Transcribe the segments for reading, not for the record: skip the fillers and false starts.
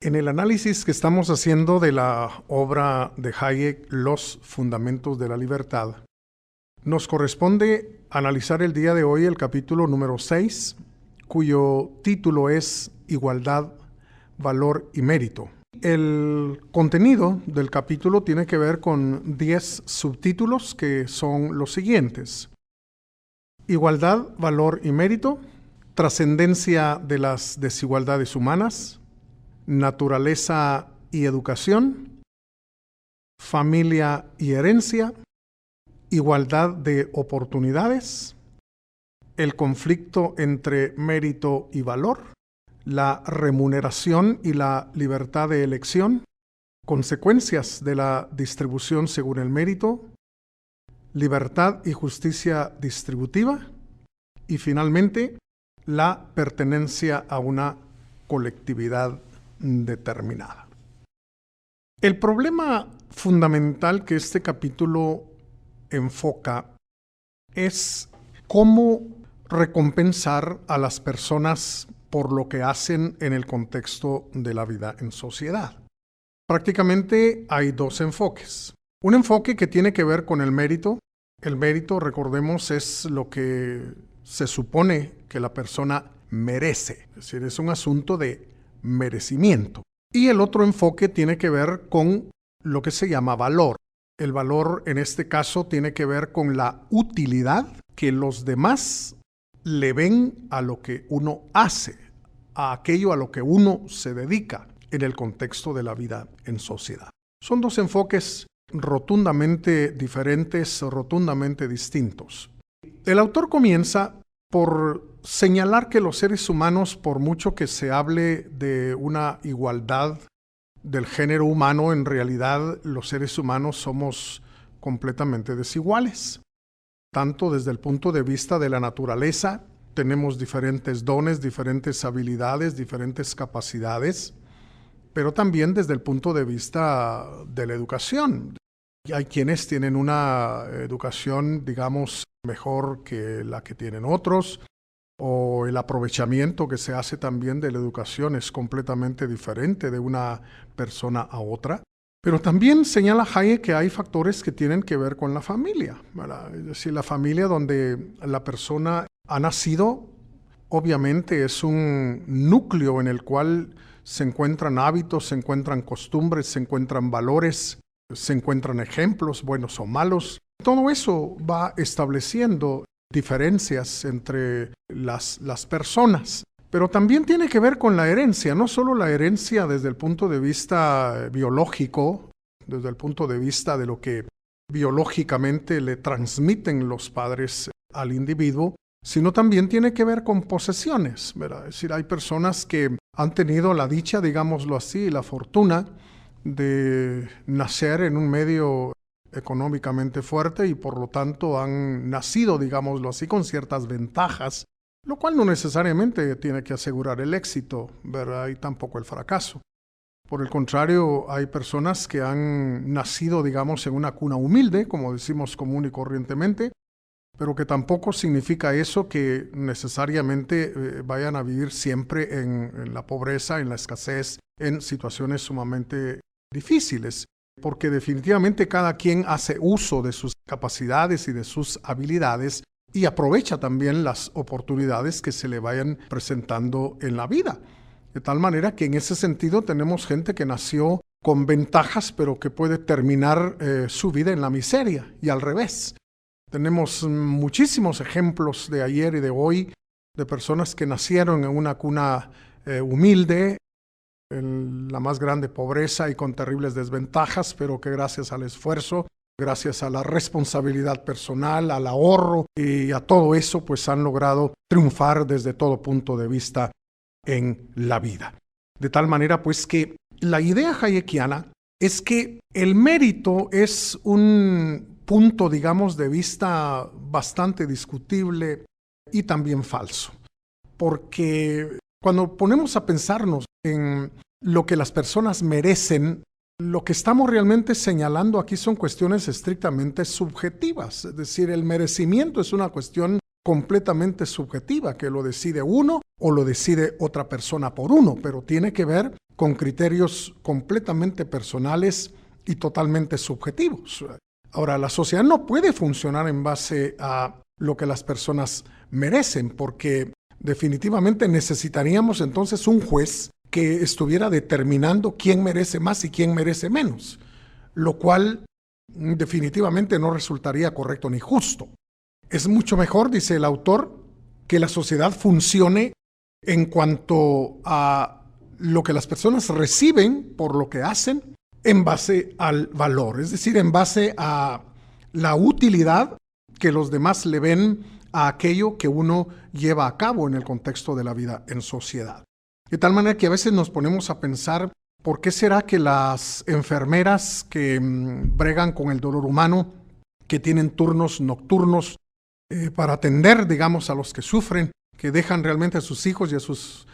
En el análisis que estamos haciendo de la obra de Hayek, Los Fundamentos de la Libertad, nos corresponde analizar el día de hoy el capítulo número 6, cuyo título es Igualdad, Valor y Mérito. El contenido del capítulo tiene que ver con 10 subtítulos que son los siguientes: Igualdad, Valor y Mérito, Trascendencia de las desigualdades humanas, Naturaleza y educación, Familia y herencia, Igualdad de oportunidades, el conflicto entre mérito y valor, la remuneración y la libertad de elección, consecuencias de la distribución según el mérito, libertad y justicia distributiva y finalmente la pertenencia a una colectividad determinada. El problema fundamental que este capítulo enfoca es cómo recompensar a las personas por lo que hacen en el contexto de la vida en sociedad. Prácticamente hay dos enfoques. Un enfoque que tiene que ver con el mérito. El mérito, recordemos, es lo que se supone que la persona merece. Es decir, es un asunto de merecimiento. Y el otro enfoque tiene que ver con lo que se llama valor. El valor en este caso tiene que ver con la utilidad que los demás le ven a lo que uno hace, a aquello a lo que uno se dedica en el contexto de la vida en sociedad. Son dos enfoques rotundamente diferentes, rotundamente distintos. El autor comienza por señalar que los seres humanos, por mucho que se hable de una igualdad del género humano, en realidad los seres humanos somos completamente desiguales. Tanto desde el punto de vista de la naturaleza, tenemos diferentes dones, diferentes habilidades, diferentes capacidades, pero también desde el punto de vista de la educación. Hay quienes tienen una educación, digamos, mejor que la que tienen otros, o el aprovechamiento que se hace también de la educación es completamente diferente de una persona a otra. Pero también señala Hayek que hay factores que tienen que ver con la familia, ¿verdad? Es decir, la familia donde la persona ha nacido, obviamente es un núcleo en el cual se encuentran hábitos, se encuentran costumbres, se encuentran valores, se encuentran ejemplos, buenos o malos. Todo eso va estableciendo diferencias entre las personas. Pero también tiene que ver con la herencia, no solo la herencia desde el punto de vista biológico, desde el punto de vista de lo que biológicamente le transmiten los padres al individuo, sino también tiene que ver con posesiones, ¿verdad? Es decir, hay personas que han tenido la dicha, digámoslo así, la fortuna de nacer en un medio económicamente fuerte y por lo tanto han nacido, digámoslo así, con ciertas ventajas, lo cual no necesariamente tiene que asegurar el éxito, ¿verdad? Y tampoco el fracaso. Por el contrario, hay personas que han nacido, digamos, en una cuna humilde, como decimos común y corrientemente, pero que tampoco significa eso que necesariamente vayan a vivir siempre en la pobreza, en la escasez, en situaciones sumamente difíciles, porque definitivamente cada quien hace uso de sus capacidades y de sus habilidades y aprovecha también las oportunidades que se le vayan presentando en la vida. De tal manera que en ese sentido tenemos gente que nació con ventajas, pero que puede terminar su vida en la miseria y al revés. Tenemos muchísimos ejemplos de ayer y de hoy de personas que nacieron en una cuna humilde, en la más grande pobreza y con terribles desventajas, pero que gracias al esfuerzo, gracias a la responsabilidad personal, al ahorro y a todo eso, pues han logrado triunfar desde todo punto de vista en la vida. De tal manera, pues, que la idea hayekiana es que el mérito es un punto, digamos, de vista bastante discutible y también falso. Porque cuando ponemos a pensarnos en lo que las personas merecen, lo que estamos realmente señalando aquí son cuestiones estrictamente subjetivas. Es decir, el merecimiento es una cuestión completamente subjetiva, que lo decide uno o lo decide otra persona por uno, pero tiene que ver con criterios completamente personales y totalmente subjetivos. Ahora, la sociedad no puede funcionar en base a lo que las personas merecen, porque definitivamente necesitaríamos entonces un juez que estuviera determinando quién merece más y quién merece menos, lo cual definitivamente no resultaría correcto ni justo. Es mucho mejor, dice el autor, que la sociedad funcione en cuanto a lo que las personas reciben por lo que hacen en base al valor, es decir, en base a la utilidad que los demás le ven a aquello que uno lleva a cabo en el contexto de la vida en sociedad. De tal manera que a veces nos ponemos a pensar, ¿por qué será que las enfermeras que bregan con el dolor humano, que tienen turnos nocturnos para atender, digamos, a los que sufren, que dejan realmente a sus hijos y a sus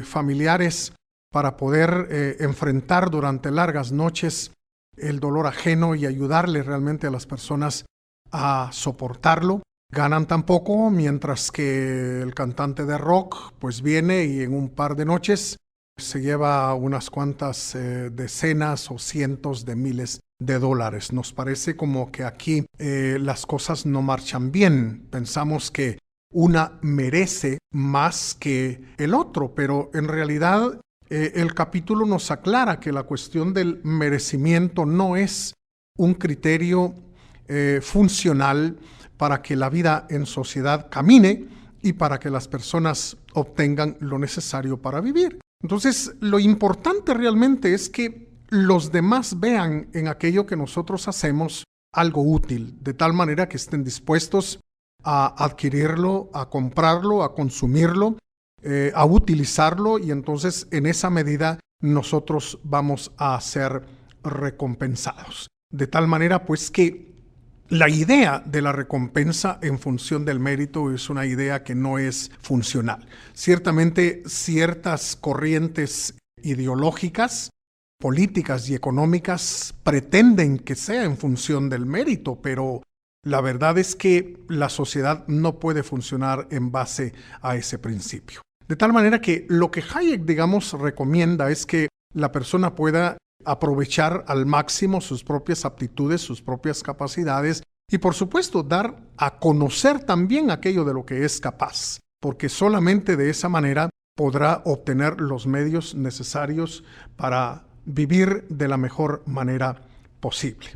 familiares para poder enfrentar durante largas noches el dolor ajeno y ayudarle realmente a las personas a soportarlo? Ganan tan poco, mientras que el cantante de rock pues viene y en un par de noches se lleva unas cuantas decenas o cientos de miles de dólares. Nos parece como que aquí las cosas no marchan bien. Pensamos que una merece más que el otro, pero en realidad el capítulo nos aclara que la cuestión del merecimiento no es un criterio funcional para que la vida en sociedad camine y para que las personas obtengan lo necesario para vivir. Entonces, lo importante realmente es que los demás vean en aquello que nosotros hacemos algo útil, de tal manera que estén dispuestos a adquirirlo, a comprarlo, a consumirlo, a utilizarlo, y entonces en esa medida nosotros vamos a ser recompensados. De tal manera pues que la idea de la recompensa en función del mérito es una idea que no es funcional. Ciertamente ciertas corrientes ideológicas, políticas y económicas pretenden que sea en función del mérito, pero la verdad es que la sociedad no puede funcionar en base a ese principio. De tal manera que lo que Hayek, digamos, recomienda es que la persona pueda aprovechar al máximo sus propias aptitudes, sus propias capacidades y, por supuesto, dar a conocer también aquello de lo que es capaz, porque solamente de esa manera podrá obtener los medios necesarios para vivir de la mejor manera posible.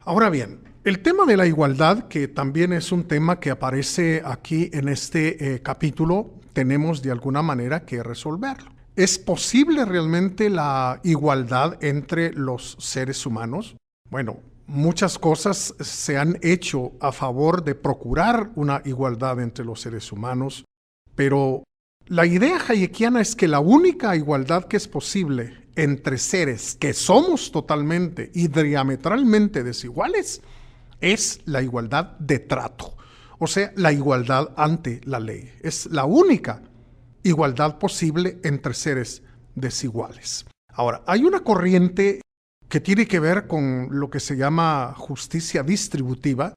Ahora bien, el tema de la igualdad, que también es un tema que aparece aquí en este capítulo, tenemos de alguna manera que resolverlo. ¿Es posible realmente la igualdad entre los seres humanos? Bueno, muchas cosas se han hecho a favor de procurar una igualdad entre los seres humanos, pero la idea hayekiana es que la única igualdad que es posible entre seres que somos totalmente y diametralmente desiguales es la igualdad de trato, o sea, la igualdad ante la ley. Es la única igualdad posible entre seres desiguales. Ahora, hay una corriente que tiene que ver con lo que se llama justicia distributiva,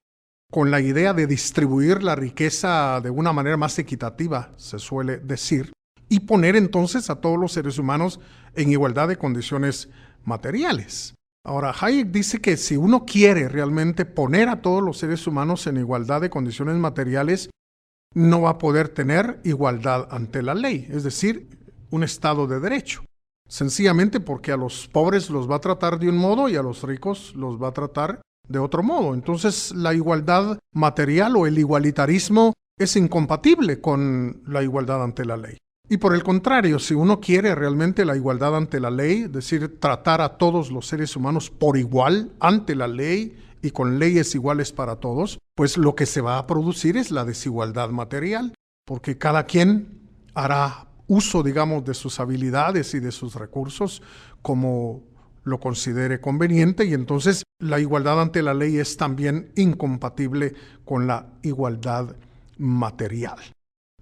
con la idea de distribuir la riqueza de una manera más equitativa, se suele decir, y poner entonces a todos los seres humanos en igualdad de condiciones materiales. Ahora, Hayek dice que si uno quiere realmente poner a todos los seres humanos en igualdad de condiciones materiales, no va a poder tener igualdad ante la ley, es decir, un Estado de derecho. Sencillamente porque a los pobres los va a tratar de un modo y a los ricos los va a tratar de otro modo. Entonces, la igualdad material o el igualitarismo es incompatible con la igualdad ante la ley. Y por el contrario, si uno quiere realmente la igualdad ante la ley, es decir, tratar a todos los seres humanos por igual ante la ley y con leyes iguales para todos, pues lo que se va a producir es la desigualdad material, porque cada quien hará uso, digamos, de sus habilidades y de sus recursos como lo considere conveniente, y entonces la igualdad ante la ley es también incompatible con la igualdad material.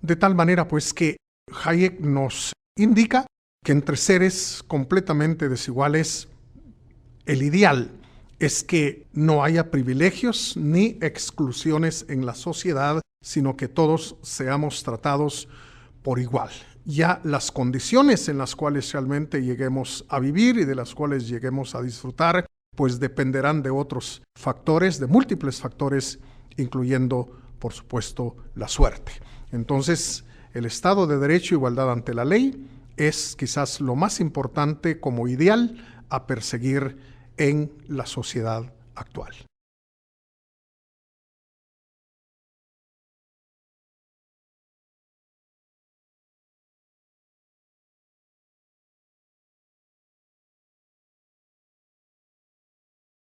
De tal manera, pues, que Hayek nos indica que entre seres completamente desiguales, el ideal es que no haya privilegios ni exclusiones en la sociedad, sino que todos seamos tratados por igual. Ya las condiciones en las cuales realmente lleguemos a vivir y de las cuales lleguemos a disfrutar, pues dependerán de otros factores, de múltiples factores, incluyendo, por supuesto, la suerte. Entonces, el Estado de Derecho e igualdad ante la ley es quizás lo más importante como ideal a perseguir en la sociedad actual.